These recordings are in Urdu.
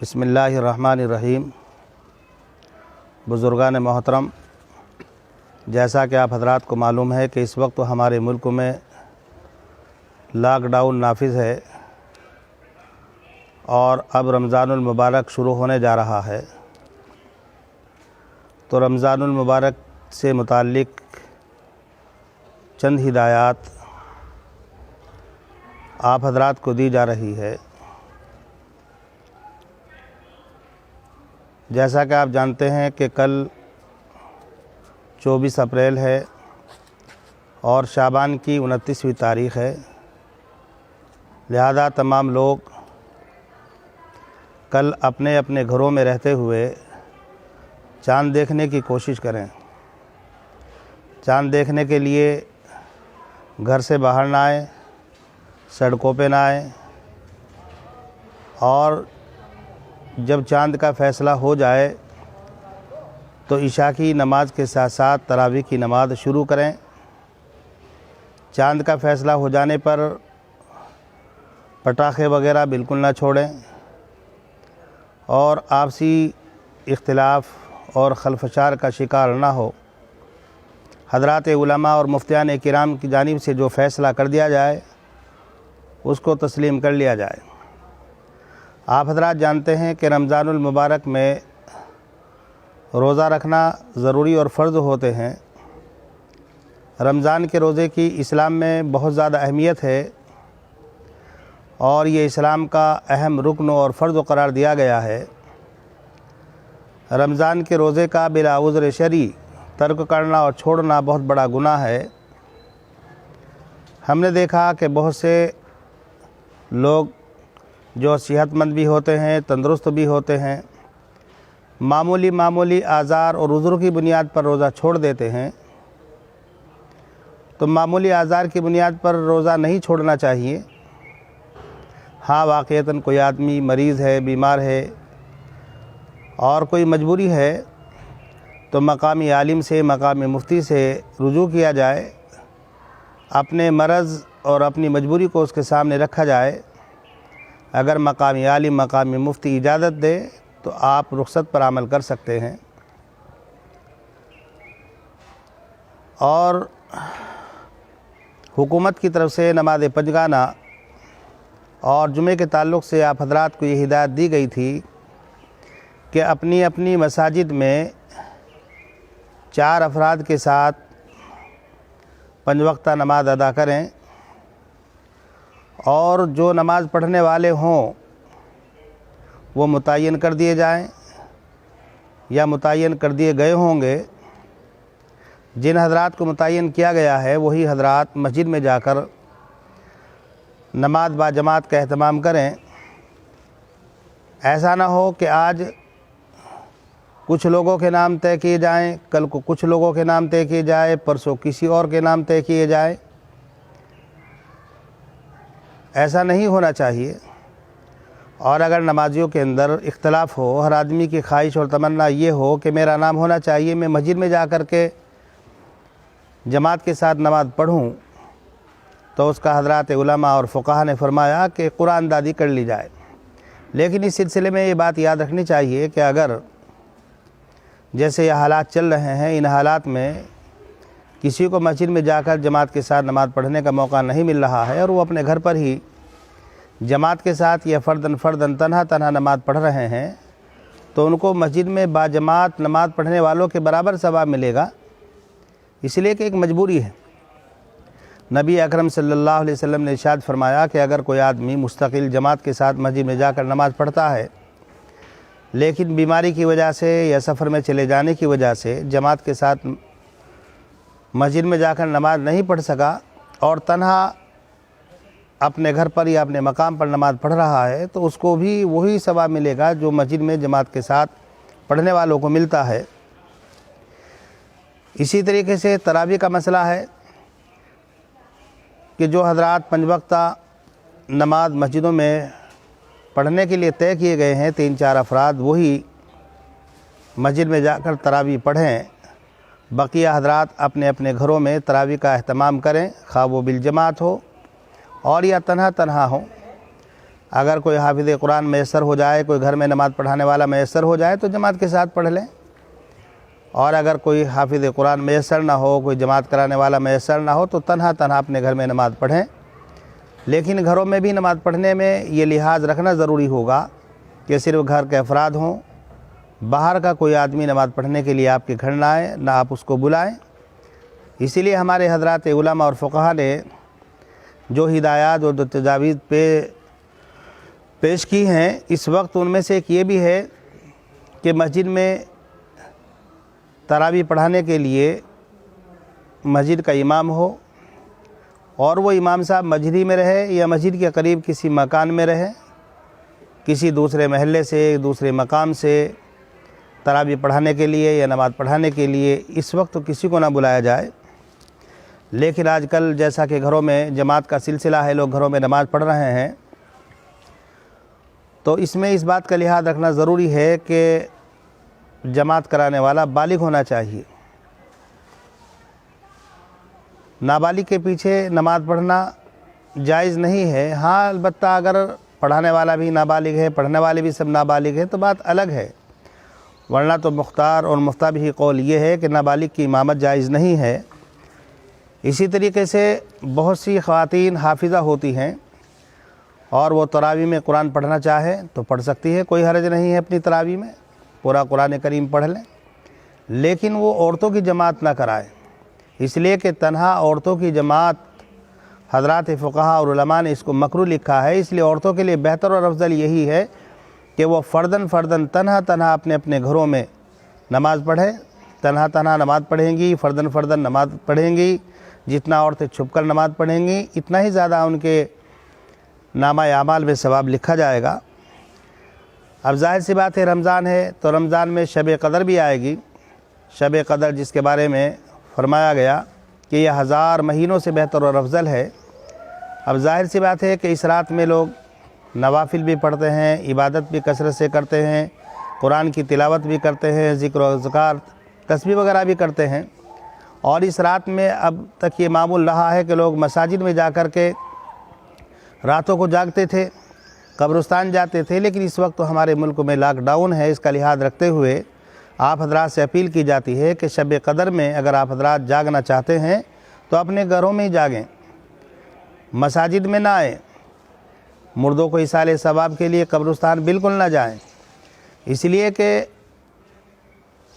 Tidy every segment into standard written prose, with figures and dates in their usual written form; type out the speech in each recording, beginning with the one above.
بسم اللہ الرحمن الرحیم۔ بزرگان محترم، جیسا کہ آپ حضرات کو معلوم ہے کہ اس وقت ہمارے ملک میں لاک ڈاؤن نافذ ہے اور اب رمضان المبارک شروع ہونے جا رہا ہے، تو رمضان المبارک سے متعلق چند ہدایات آپ حضرات کو دی جا رہی ہے۔ جیسا کہ آپ جانتے ہیں کہ کل 24 اپریل ہے اور شعبان کی 29ویں تاریخ ہے، لہذا تمام لوگ کل اپنے اپنے گھروں میں رہتے ہوئے چاند دیکھنے کی کوشش کریں۔ چاند دیکھنے کے لیے گھر سے باہر نہ آئیں، سڑکوں پہ نہ آئیں، اور جب چاند کا فیصلہ ہو جائے تو عشاء کی نماز کے ساتھ ساتھ تراویح کی نماز شروع کریں۔ چاند کا فیصلہ ہو جانے پر پٹاخے وغیرہ بالکل نہ چھوڑیں اور آپسی اختلاف اور خلفشار کا شکار نہ ہو۔ حضرات علماء اور مفتیان کرام کی جانب سے جو فیصلہ کر دیا جائے اس کو تسلیم کر لیا جائے۔ آپ حضرات جانتے ہیں کہ رمضان المبارک میں روزہ رکھنا ضروری اور فرض ہوتے ہیں۔ رمضان کے روزے کی اسلام میں بہت زیادہ اہمیت ہے اور یہ اسلام کا اہم رکن اور فرض قرار دیا گیا ہے۔ رمضان کے روزے کا بلا عذر شرعی ترک کرنا اور چھوڑنا بہت بڑا گناہ ہے۔ ہم نے دیکھا کہ بہت سے لوگ جو صحت مند بھی ہوتے ہیں، تندرست بھی ہوتے ہیں، معمولی اعذار اور عذر کی بنیاد پر روزہ چھوڑ دیتے ہیں۔ تو معمولی اعذار کی بنیاد پر روزہ نہیں چھوڑنا چاہیے۔ ہاں، واقعتاً کوئی آدمی مریض ہے، بیمار ہے اور کوئی مجبوری ہے تو مقامی عالم سے، مقامی مفتی سے رجوع کیا جائے، اپنے مرض اور اپنی مجبوری کو اس کے سامنے رکھا جائے۔ اگر مقامی عالم، مقامی مفتی اجازت دے تو آپ رخصت پر عمل کر سکتے ہیں۔ اور حکومت کی طرف سے نماز پنجگانہ اور جمعے کے تعلق سے آپ حضرات کو یہ ہدایت دی گئی تھی کہ اپنی اپنی مساجد میں 4 افراد کے ساتھ 5 وقتہ نماز ادا کریں، اور جو نماز پڑھنے والے ہوں وہ متعین کر دیے جائیں یا متعین کر دیے گئے ہوں گے۔ جن حضرات کو متعین کیا گیا ہے وہی حضرات مسجد میں جا کر نماز با جماعت کا اہتمام کریں۔ ایسا نہ ہو کہ آج کچھ لوگوں کے نام طے کیے جائیں، کل کو کچھ لوگوں کے نام طے کیے جائیں، پرسوں کسی اور کے نام طے کیے جائیں۔ ایسا نہیں ہونا چاہیے۔ اور اگر نمازیوں کے اندر اختلاف ہو، ہر آدمی کی خواہش اور تمنا یہ ہو کہ میرا نام ہونا چاہیے، میں مسجد میں جا کر کے جماعت کے ساتھ نماز پڑھوں، تو اس کا حضرات علماء اور فقہا نے فرمایا کہ قرآن دادی کر لی جائے۔ لیکن اس سلسلے میں یہ بات یاد رکھنی چاہیے کہ اگر جیسے یہ حالات چل رہے ہیں، ان حالات میں کسی کو مسجد میں جا کر جماعت کے ساتھ نماز پڑھنے کا موقع نہیں مل رہا ہے اور وہ اپنے گھر پر ہی جماعت کے ساتھ یا فرداً تنہا نماز پڑھ رہے ہیں، تو ان کو مسجد میں با جماعت نماز پڑھنے والوں کے برابر ثواب ملے گا، اس لیے کہ ایک مجبوری ہے۔ نبی اکرم صلی اللہ علیہ وسلم نے ارشاد فرمایا کہ اگر کوئی آدمی مستقل جماعت کے ساتھ مسجد میں جا کر نماز پڑھتا ہے، لیکن بیماری کی وجہ سے یا سفر میں چلے جانے کی وجہ سے جماعت کے ساتھ مسجد میں جا کر نماز نہیں پڑھ سکا اور تنہا اپنے گھر پر یا اپنے مقام پر نماز پڑھ رہا ہے، تو اس کو بھی وہی ثواب ملے گا جو مسجد میں جماعت کے ساتھ پڑھنے والوں کو ملتا ہے۔ اسی طریقے سے تراویح کا مسئلہ ہے کہ جو حضرات 5 وقتہ نماز مسجدوں میں پڑھنے کے لیے طے کیے گئے ہیں، 3-4 افراد، وہی مسجد میں جا کر تراویح پڑھیں۔ بقیہ حضرات اپنے اپنے گھروں میں تراویح کا اہتمام کریں، خواہ وہ بالجماعت ہو اور یا تنہا ہوں۔ اگر کوئی حافظ قرآن میسر ہو جائے، کوئی گھر میں نماز پڑھانے والا میسر ہو جائے تو جماعت کے ساتھ پڑھ لیں، اور اگر کوئی حافظ قرآن میسر نہ ہو، کوئی جماعت کرانے والا میسر نہ ہو تو تنہا اپنے گھر میں نماز پڑھیں۔ لیکن گھروں میں بھی نماز پڑھنے میں یہ لحاظ رکھنا ضروری ہوگا کہ صرف گھر کے افراد ہوں، باہر کا کوئی آدمی نماز پڑھنے کے لیے آپ کے گھر نہ آئے، نہ آپ اس کو بلائیں۔ اسی لیے ہمارے حضرات علماء اور فقہا نے جو ہدایات اور تجاویز پیش کی ہیں، اس وقت ان میں سے ایک یہ بھی ہے کہ مسجد میں تراویح پڑھانے کے لیے مسجد کا امام ہو، اور وہ امام صاحب مسجد ہی میں رہے یا مسجد کے قریب کسی مکان میں رہے، کسی دوسرے محلے سے، دوسرے مقام سے تراویح پڑھانے کے لیے یا نماز پڑھانے کے لیے اس وقت تو کسی کو نہ بلایا جائے۔ لیکن آج کل جیسا کہ گھروں میں جماعت کا سلسلہ ہے، لوگ گھروں میں نماز پڑھ رہے ہیں، تو اس میں اس بات کا لحاظ رکھنا ضروری ہے کہ جماعت کرانے والا بالغ ہونا چاہیے۔ نابالغ کے پیچھے نماز پڑھنا جائز نہیں ہے۔ ہاں البتہ اگر پڑھانے والا بھی نابالغ ہے، پڑھنے والے بھی سب نابالغ ہیں تو بات الگ ہے، ورنہ تو مختار اور مفتبی قول یہ ہے کہ نابالغ کی امامت جائز نہیں ہے۔ اسی طریقے سے بہت سی خواتین حافظہ ہوتی ہیں اور وہ تراویح میں قرآن پڑھنا چاہے تو پڑھ سکتی ہے، کوئی حرج نہیں ہے، اپنی تراویح میں پورا قرآن کریم پڑھ لیں، لیکن وہ عورتوں کی جماعت نہ کرائے، اس لیے کہ تنہا عورتوں کی جماعت حضرات فقہا اور علماء نے اس کو مکروہ لکھا ہے۔ اس لیے عورتوں کے لیے بہتر اور افضل یہی ہے کہ وہ فرداً تنہا اپنے اپنے گھروں میں نماز پڑھیں، تنہا نماز پڑھیں گی، فرداً نماز پڑھیں گی۔ جتنا عورتیں چھپ کر نماز پڑھیں گی اتنا ہی زیادہ ان کے نامہ اعمال میں ثواب لکھا جائے گا۔ اب ظاہر سی بات ہے رمضان ہے تو رمضان میں شب قدر بھی آئے گی، شب قدر جس کے بارے میں فرمایا گیا کہ یہ 1000 مہینوں سے بہتر اور افضل ہے۔ اب ظاہر سی بات ہے کہ اس رات میں لوگ نوافل بھی پڑھتے ہیں، عبادت بھی کثرت سے کرتے ہیں، قرآن کی تلاوت بھی کرتے ہیں، ذکر و اذکار تسبیح وغیرہ بھی کرتے ہیں، اور اس رات میں اب تک یہ معمول رہا ہے کہ لوگ مساجد میں جا کر کے راتوں کو جاگتے تھے، قبرستان جاتے تھے، لیکن اس وقت تو ہمارے ملک میں لاک ڈاؤن ہے۔ اس کا لحاظ رکھتے ہوئے آپ حضرات سے اپیل کی جاتی ہے کہ شب قدر میں اگر آپ حضرات جاگنا چاہتے ہیں تو اپنے گھروں میں ہی جاگیں، مساجد میں نہ آئیں، مردوں کو ایصال ثواب کے لیے قبرستان بالکل نہ جائیں، اس لیے کہ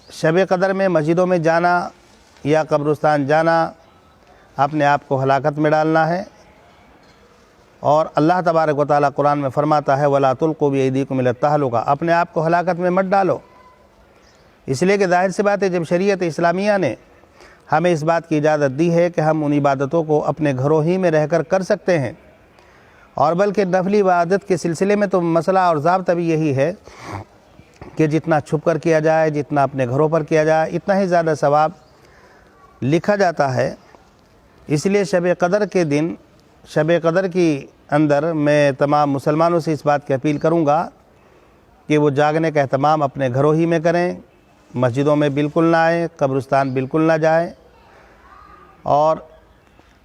شب قدر میں مسجدوں میں جانا یا قبرستان جانا اپنے آپ کو ہلاکت میں ڈالنا ہے۔ اور اللہ تبارک و تعالیٰ قرآن میں فرماتا ہے وَلَا تُلْقُوا بِأَيْدِيكُمْ إِلَى التَّهْلُكَةِ، اپنے آپ کو ہلاکت میں مت ڈالو۔ اس لیے کہ ظاہر سی بات ہے جب شریعت اسلامیہ نے ہمیں اس بات کی اجازت دی ہے کہ ہم ان عبادتوں کو اپنے گھروں ہی میں رہ کر سکتے ہیں، اور بلکہ نفلی عبادت کے سلسلے میں تو مسئلہ اور ضابطہ بھی یہی ہے کہ جتنا چھپ کر کیا جائے، جتنا اپنے گھروں پر کیا جائے، اتنا ہی زیادہ ثواب لکھا جاتا ہے۔ اس لیے شب قدر کے دن، شب قدر کی اندر میں تمام مسلمانوں سے اس بات کی اپیل کروں گا کہ وہ جاگنے کا اہتمام اپنے گھروں ہی میں کریں، مسجدوں میں بالکل نہ آئیں، قبرستان بالکل نہ جائیں، اور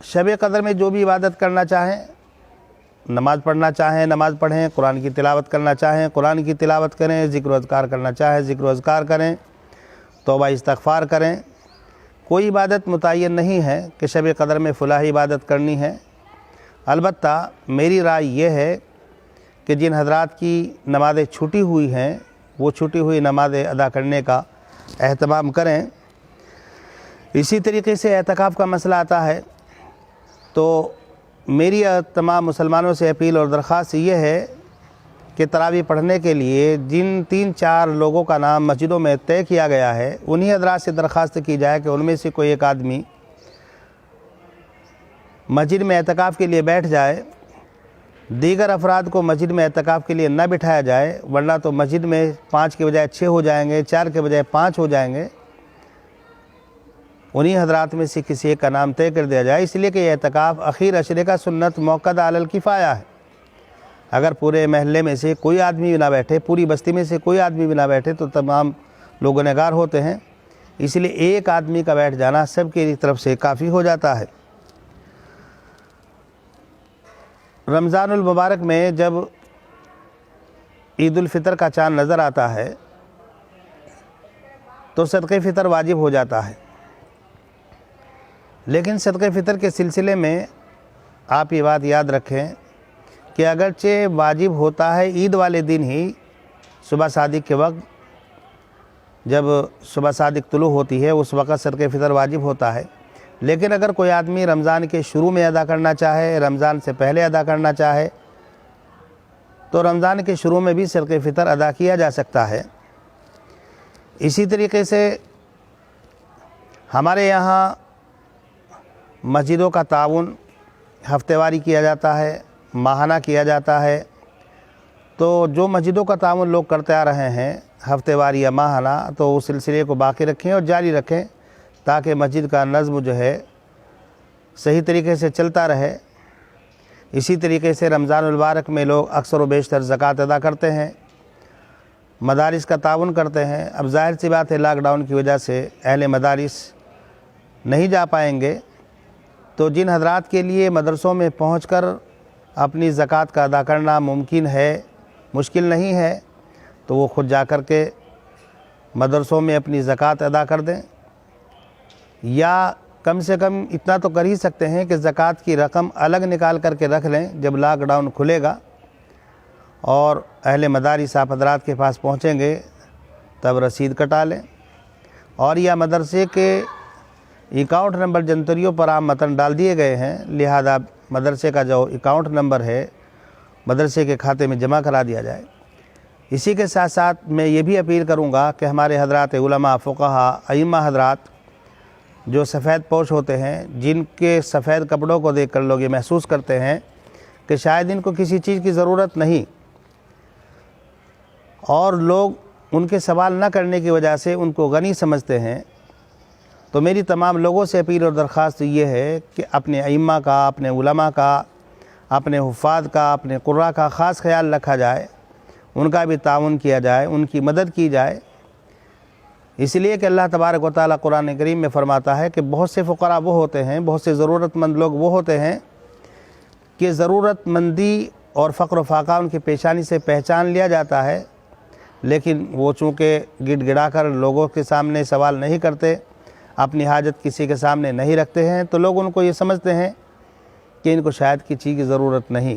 شب قدر میں جو بھی عبادت کرنا چاہیں، نماز پڑھنا چاہیں نماز پڑھیں، قرآن کی تلاوت کرنا چاہیں قرآن کی تلاوت کریں، ذکر و اذکار کرنا چاہیں ذکر و اذکار کریں، توبہ استغفار کریں۔ کوئی عبادت متعین نہیں ہے کہ شب قدر میں فلاں عبادت کرنی ہے۔ البتہ میری رائے یہ ہے کہ جن حضرات کی نمازیں چھوٹی ہوئی ہیں وہ چھوٹی ہوئی نمازیں ادا کرنے کا اہتمام کریں۔ اسی طریقے سے اعتکاف کا مسئلہ آتا ہے، تو میری تمام مسلمانوں سے اپیل اور درخواست یہ ہے کہ تراویح پڑھنے کے لیے جن 3-4 لوگوں کا نام مسجدوں میں طے کیا گیا ہے انہی حضرات سے درخواست کی جائے کہ ان میں سے کوئی ایک آدمی مسجد میں اعتکاف کے لیے بیٹھ جائے، دیگر افراد کو مسجد میں اعتکاف کے لیے نہ بٹھایا جائے، ورنہ تو مسجد میں 5 کے بجائے 6 ہو جائیں گے، 4 کے بجائے 5 ہو جائیں گے۔ انہی حضرات میں سے کسی ایک کا نام طے کر دیا جائے، اس لیے کہ یہ اعتکاف اخیر عشرے کا سنت موقع علی الکفایہ ہے۔ اگر پورے محلے میں سے کوئی آدمی بھی نہ بیٹھے، پوری بستی میں سے کوئی آدمی بھی نہ بیٹھے تو تمام لوگ گنہگار ہوتے ہیں، اس لیے ایک آدمی کا بیٹھ جانا سب کی طرف سے کافی ہو جاتا ہے۔ رمضان المبارک میں جب عید الفطر کا چاند نظر آتا ہے تو صدقہ فطر واجب ہو جاتا ہے، لیکن صدقہ فطر کے سلسلے میں آپ یہ بات یاد رکھیں کہ اگرچہ واجب ہوتا ہے عید والے دن ہی صبح صادق کے وقت، جب صبح صادق طلوع ہوتی ہے اس وقت صدقہ فطر واجب ہوتا ہے، لیکن اگر کوئی آدمی رمضان کے شروع میں ادا کرنا چاہے، رمضان سے پہلے ادا کرنا چاہے، تو رمضان کے شروع میں بھی صدقہ فطر ادا کیا جا سکتا ہے۔ اسی طریقے سے ہمارے یہاں مسجدوں کا تعاون ہفتے واری کیا جاتا ہے، ماہانہ کیا جاتا ہے، تو جو مسجدوں کا تعاون لوگ کرتے آ رہے ہیں ہفتے واری یا ماہانہ، تو اس سلسلے کو باقی رکھیں اور جاری رکھیں تاکہ مسجد کا نظم جو ہے صحیح طریقے سے چلتا رہے۔ اسی طریقے سے رمضان المبارک میں لوگ اکثر و بیشتر زکوٰۃ ادا کرتے ہیں، مدارس کا تعاون کرتے ہیں۔ اب ظاہر سی بات ہے لاک ڈاؤن کی وجہ سے اہل مدارس نہیں جا پائیں گے، تو جن حضرات کے لیے مدرسوں میں پہنچ کر اپنی زکوٰۃ کا ادا کرنا ممکن ہے، مشکل نہیں ہے، تو وہ خود جا کر کے مدرسوں میں اپنی زکوٰۃ ادا کر دیں، یا کم سے کم اتنا تو کر ہی سکتے ہیں کہ زکوٰۃ کی رقم الگ نکال کر کے رکھ لیں، جب لاک ڈاؤن کھلے گا اور اہل مدارس آپ حضرات کے پاس پہنچیں گے تب رسید کٹا لیں، اور یا مدرسے کے اکاؤنٹ نمبر جنتریوں پر عام متن ڈال دیے گئے ہیں، لہذا مدرسے کا جو اکاؤنٹ نمبر ہے مدرسے کے کھاتے میں جمع کرا دیا جائے۔ اسی کے ساتھ ساتھ میں یہ بھی اپیل کروں گا کہ ہمارے حضرات علماء، فقہاء، ائمہ حضرات جو سفید پوش ہوتے ہیں، جن کے سفید کپڑوں کو دیکھ کر لوگ یہ محسوس کرتے ہیں کہ شاید ان کو کسی چیز کی ضرورت نہیں، اور لوگ ان کے سوال نہ کرنے کی وجہ سے ان کو غنی سمجھتے ہیں، تو میری تمام لوگوں سے اپیل اور درخواست یہ ہے کہ اپنے ائمہ کا، اپنے علماء کا، اپنے حفاظ کا، اپنے قراء کا خاص خیال رکھا جائے، ان کا بھی تعاون کیا جائے، ان کی مدد کی جائے، اس لیے کہ اللہ تبارک و تعالیٰ قرآن کریم میں فرماتا ہے کہ بہت سے فقراء وہ ہوتے ہیں، بہت سے ضرورت مند لوگ وہ ہوتے ہیں کہ ضرورت مندی اور فقر و فاقہ ان کی پیشانی سے پہچان لیا جاتا ہے، لیکن وہ چونکہ گڑ گڑا کر لوگوں کے سامنے سوال نہیں کرتے، اپنی حاجت کسی کے سامنے نہیں رکھتے ہیں، تو لوگ ان کو یہ سمجھتے ہیں کہ ان کو شاید کی چیز کی ضرورت نہیں۔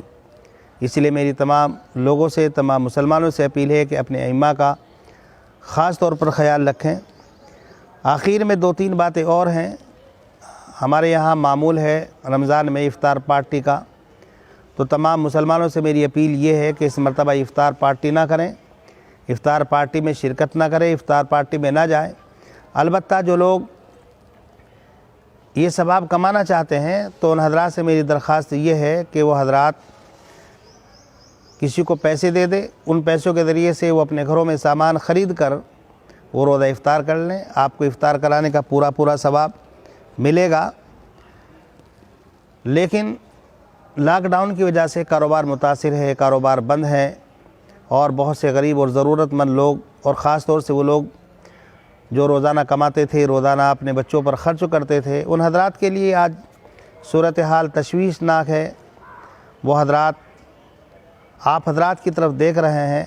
اس لیے میری تمام لوگوں سے، تمام مسلمانوں سے اپیل ہے کہ اپنے ائمہ کا خاص طور پر خیال رکھیں۔ آخر میں 2-3 باتیں اور ہیں۔ ہمارے یہاں معمول ہے رمضان میں افطار پارٹی کا، تو تمام مسلمانوں سے میری اپیل یہ ہے کہ اس مرتبہ افطار پارٹی نہ کریں، افطار پارٹی میں شرکت نہ کریں، افطار پارٹی میں نہ جائیں۔ البتہ جو لوگ یہ ثواب کمانا چاہتے ہیں تو ان حضرات سے میری درخواست یہ ہے کہ وہ حضرات کسی کو پیسے دے دے، ان پیسوں کے ذریعے سے وہ اپنے گھروں میں سامان خرید کر وہ روزہ افطار کر لیں، آپ کو افطار کرانے کا پورا ثواب ملے گا۔ لیکن لاک ڈاؤن کی وجہ سے کاروبار متاثر ہے، کاروبار بند ہے، اور بہت سے غریب اور ضرورت مند لوگ، اور خاص طور سے وہ لوگ جو روزانہ کماتے تھے، روزانہ اپنے بچوں پر خرچ کرتے تھے، ان حضرات کے لیے آج صورتحال تشویشناک ہے۔ وہ حضرات آپ حضرات کی طرف دیکھ رہے ہیں۔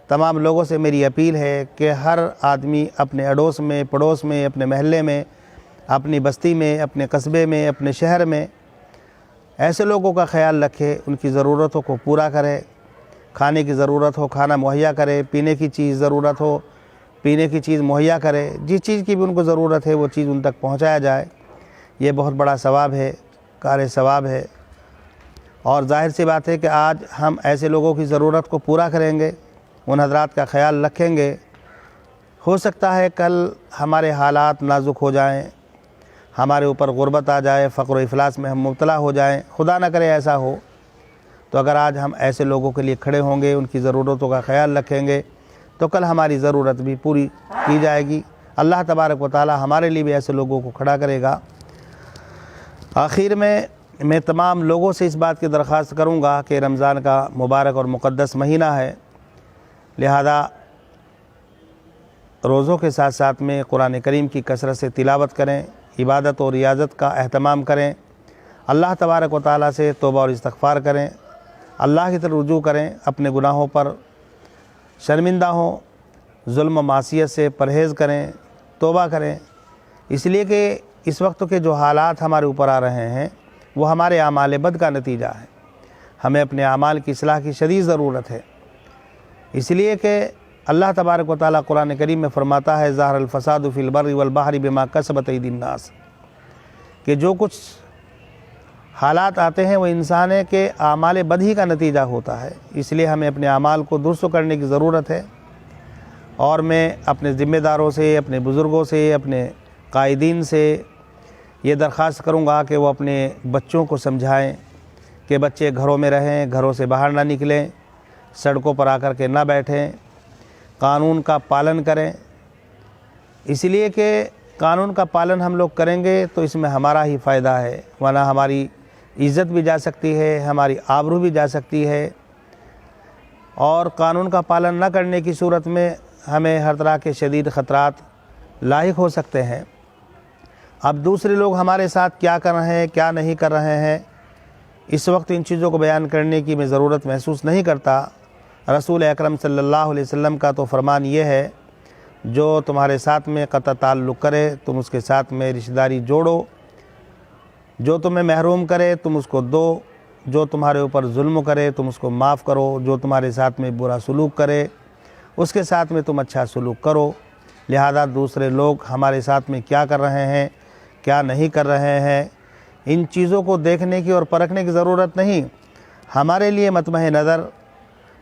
تمام لوگوں سے میری اپیل ہے کہ ہر آدمی اپنے اڑوس میں، پڑوس میں، اپنے محلے میں، اپنی بستی میں، اپنے قصبے میں، اپنے شہر میں ایسے لوگوں کا خیال رکھے، ان کی ضرورتوں کو پورا کرے، کھانے کی ضرورت ہو کھانا مہیا کرے، پینے کی چیز ضرورت ہو پینے کی چیز مہیا کرے، جس چیز کی بھی ان کو ضرورت ہے وہ چیز ان تک پہنچایا جائے۔ یہ بہت بڑا ثواب ہے، کار ثواب ہے، اور ظاہر سی بات ہے کہ آج ہم ایسے لوگوں کی ضرورت کو پورا کریں گے، ان حضرات کا خیال رکھیں گے، ہو سکتا ہے کل ہمارے حالات نازک ہو جائیں، ہمارے اوپر غربت آ جائے، فقر و افلاس میں ہم مبتلا ہو جائیں، خدا نہ کرے ایسا ہو، تو اگر آج ہم ایسے لوگوں کے لیے کھڑے ہوں گے، ان کی ضرورتوں کا خیال رکھیں گے، تو کل ہماری ضرورت بھی پوری کی جائے گی۔ اللہ تبارک و تعالی ہمارے لیے بھی ایسے لوگوں کو کھڑا کرے گا۔ آخر میں تمام لوگوں سے اس بات کی درخواست کروں گا کہ رمضان کا مبارک اور مقدس مہینہ ہے، لہذا روزوں کے ساتھ ساتھ میں قرآن کریم کی کثرت سے تلاوت کریں، عبادت اور ریاضت کا اہتمام کریں، اللہ تبارک و تعالیٰ سے توبہ اور استغفار کریں، اللہ کی طرف رجوع کریں، اپنے گناہوں پر شرمندہ ہوں، ظلم و معصیت سے پرہیز کریں، توبہ کریں، اس لیے کہ اس وقت کے جو حالات ہمارے اوپر آ رہے ہیں وہ ہمارے اعمال بد کا نتیجہ ہے۔ ہمیں اپنے اعمال کی اصلاح کی شدید ضرورت ہے، اس لیے کہ اللہ تبارک و تعالیٰ قرآن کریم میں فرماتا ہے ظاہر الفساد فی البر والبحر بما کسبت ایدی الناس، کہ جو کچھ حالات آتے ہیں وہ انسان کے اعمال بد ہی کا نتیجہ ہوتا ہے۔ اس لیے ہمیں اپنے اعمال کو درست کرنے کی ضرورت ہے، اور میں اپنے ذمہ داروں سے، اپنے بزرگوں سے، اپنے قائدین سے یہ درخواست کروں گا کہ وہ اپنے بچوں کو سمجھائیں کہ بچے گھروں میں رہیں، گھروں سے باہر نہ نکلیں، سڑکوں پر آ کر کے نہ بیٹھیں، قانون کا پالن کریں، اس لیے کہ قانون کا پالن ہم لوگ کریں گے تو اس میں ہمارا ہی فائدہ ہے، ورنہ ہماری عزت بھی جا سکتی ہے، ہماری آبرو بھی جا سکتی ہے، اور قانون کا پالن نہ کرنے کی صورت میں ہمیں ہر طرح کے شدید خطرات لاحق ہو سکتے ہیں۔ اب دوسرے لوگ ہمارے ساتھ کیا کر رہے ہیں، کیا نہیں کر رہے ہیں، اس وقت ان چیزوں کو بیان کرنے کی میں ضرورت محسوس نہیں کرتا۔ رسول اکرم صلی اللہ علیہ وسلم کا تو فرمان یہ ہے، جو تمہارے ساتھ میں قطع تعلق کرے تم اس کے ساتھ میں رشتہ داری جوڑو، جو تمہیں محروم کرے تم اس کو دو، جو تمہارے اوپر ظلم کرے تم اس کو معاف کرو، جو تمہارے ساتھ میں برا سلوک کرے اس کے ساتھ میں تم اچھا سلوک کرو۔ لہذا دوسرے لوگ ہمارے ساتھ میں کیا کر رہے ہیں، کیا نہیں کر رہے ہیں، ان چیزوں کو دیکھنے کی اور پرکھنے کی ضرورت نہیں۔ ہمارے لیے مطمع نظر،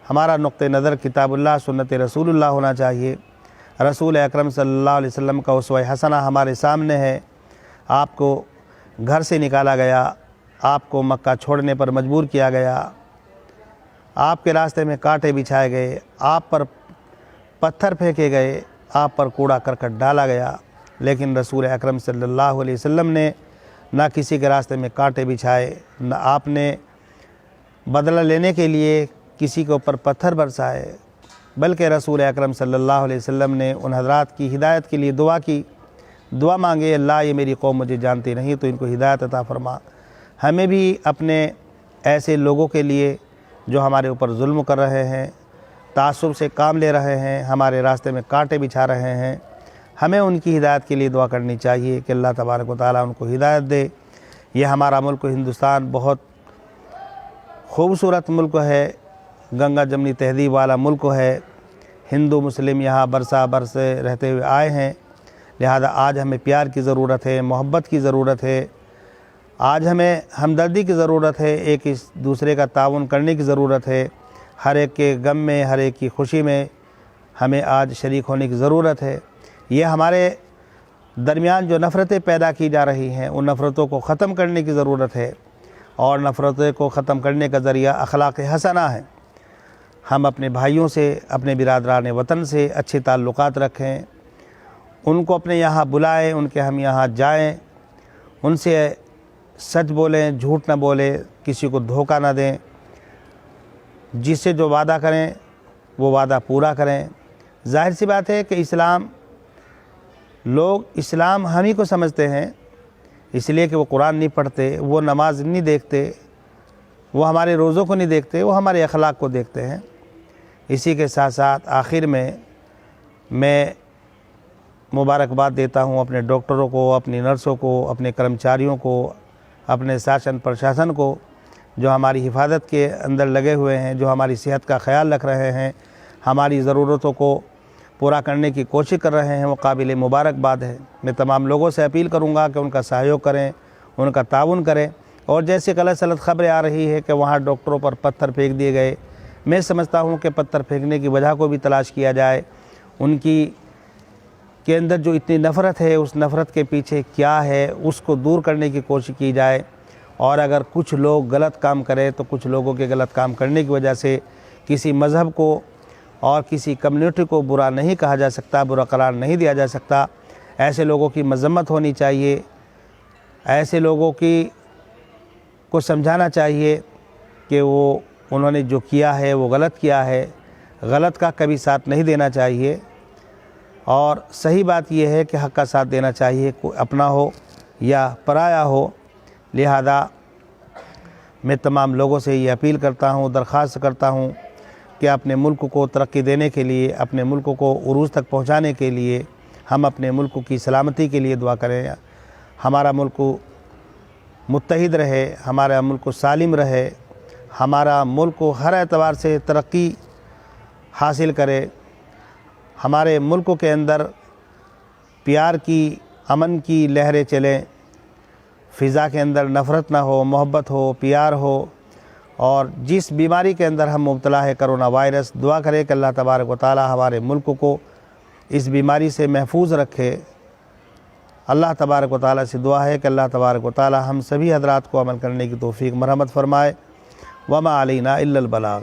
ہمارا نقطہ نظر کتاب اللہ، سنت رسول اللہ ہونا چاہیے۔ رسول اکرم صلی اللہ علیہ وسلم کا اسوہ حسنہ ہمارے سامنے ہے۔ آپ کو گھر سے نکالا گیا، آپ کو مکہ چھوڑنے پر مجبور کیا گیا، آپ کے راستے میں کانٹے بچھائے گئے، آپ پر پتھر پھینکے گئے، آپ پر کوڑا کرکٹ ڈالا گیا، لیکن رسول اکرم صلی اللہ علیہ وسلم نے نہ کسی کے راستے میں کانٹے بچھائے، نہ آپ نے بدلہ لینے کے لیے کسی کے اوپر پتھر برسائے، بلکہ رسول اکرم صلی اللہ علیہ وسلم نے ان حضرات کی ہدایت کے لیے دعا مانگے، اللہ یہ میری قوم مجھے جانتی نہیں تو ان کو ہدایت عطا فرما۔ ہمیں بھی اپنے ایسے لوگوں کے لیے جو ہمارے اوپر ظلم کر رہے ہیں، تعصب سے کام لے رہے ہیں، ہمارے راستے میں کانٹے بچھا رہے ہیں، ہمیں ان کی ہدایت کے لیے دعا کرنی چاہیے کہ اللہ تبارک و تعالیٰ ان کو ہدایت دے۔ یہ ہمارا ملک ہندوستان بہت خوبصورت ملک ہے، گنگا جمنی تہذیب والا ملک ہے، ہندو مسلم یہاں برسا برس رہتے ہوئے آئے ہیں، لہذا آج ہمیں پیار کی ضرورت ہے، محبت کی ضرورت ہے، آج ہمیں ہمدردی کی ضرورت ہے، ایک اس دوسرے کا تعاون کرنے کی ضرورت ہے، ہر ایک کے غم میں، ہر ایک کی خوشی میں ہمیں آج شریک ہونے کی ضرورت ہے۔ یہ ہمارے درمیان جو نفرتیں پیدا کی جا رہی ہیں ان نفرتوں کو ختم کرنے کی ضرورت ہے، اور نفرتوں کو ختم کرنے کا ذریعہ اخلاق حسنہ ہے۔ ہم اپنے بھائیوں سے، اپنے برادران وطن سے اچھے تعلقات رکھیں، ان کو اپنے یہاں بلائیں، ان کے ہم یہاں جائیں، ان سے سچ بولیں، جھوٹ نہ بولیں، کسی کو دھوکہ نہ دیں، جس سے جو وعدہ کریں وہ وعدہ پورا کریں۔ ظاہر سی بات ہے کہ اسلام ہم ہی کو سمجھتے ہیں، اس لیے کہ وہ قرآن نہیں پڑھتے، وہ نماز نہیں دیکھتے، وہ ہمارے روزوں کو نہیں دیکھتے، وہ ہمارے اخلاق کو دیکھتے ہیں۔ اسی کے ساتھ ساتھ آخر میں مبارکباد دیتا ہوں اپنے ڈاکٹروں کو، اپنی نرسوں کو، اپنے کرمچاریوں کو، اپنے شاشن پرشاسن کو، جو ہماری حفاظت کے اندر لگے ہوئے ہیں، جو ہماری صحت کا خیال رکھ رہے ہیں، ہماری ضرورتوں کو پورا کرنے کی کوشش کر رہے ہیں، وہ قابل مبارکباد ہے۔ میں تمام لوگوں سے اپیل کروں گا کہ ان کا سہیوگ کریں، ان کا تعاون کریں، اور جیسے غلط سلط خبریں آ رہی ہے کہ وہاں ڈاکٹروں پر پتھر پھینک دیے گئے، میں سمجھتا ہوں کہ پتھر پھینکنے کی وجہ کو بھی تلاش کیا جائے، ان کے اندر جو اتنی نفرت ہے اس نفرت کے پیچھے کیا ہے اس کو دور کرنے کی کوشش کی جائے، اور اگر کچھ لوگ غلط کام کریں تو کچھ لوگوں کے غلط کام کرنے کی وجہ سے کسی مذہب کو اور کسی کمیونٹی کو برا نہیں کہا جا سکتا، برا قرار نہیں دیا جا سکتا۔ ایسے لوگوں کی مذمت ہونی چاہیے، ایسے لوگوں کو سمجھانا چاہیے کہ انہوں نے جو کیا ہے وہ غلط کیا ہے، غلط کا کبھی ساتھ نہیں دینا چاہیے، اور صحیح بات یہ ہے کہ حق کا ساتھ دینا چاہیے، کوئی اپنا ہو یا پرایا ہو۔ لہذا میں تمام لوگوں سے یہ اپیل کرتا ہوں، درخواست کرتا ہوں کہ اپنے ملک کو ترقی دینے کے لیے، اپنے ملک کو عروج تک پہنچانے کے لیے، ہم اپنے ملک کی سلامتی کے لیے دعا کریں، ہمارا ملک متحد رہے، ہمارا ملک سالم رہے، ہمارا ملک ہر اعتبار سے ترقی حاصل کرے، ہمارے ملک کے اندر پیار کی، امن کی لہریں چلیں، فضا کے اندر نفرت نہ ہو، محبت ہو، پیار ہو، اور جس بیماری کے اندر ہم مبتلا ہے کرونا وائرس، دعا کرے کہ اللہ تبارک و تعالی ہمارے ملک کو اس بیماری سے محفوظ رکھے۔ اللہ تبارک و تعالی سے دعا ہے کہ اللہ تبارک و تعالی ہم سبھی حضرات کو عمل کرنے کی توفیق مرحمت فرمائے۔ وما علینا الا البلاغ۔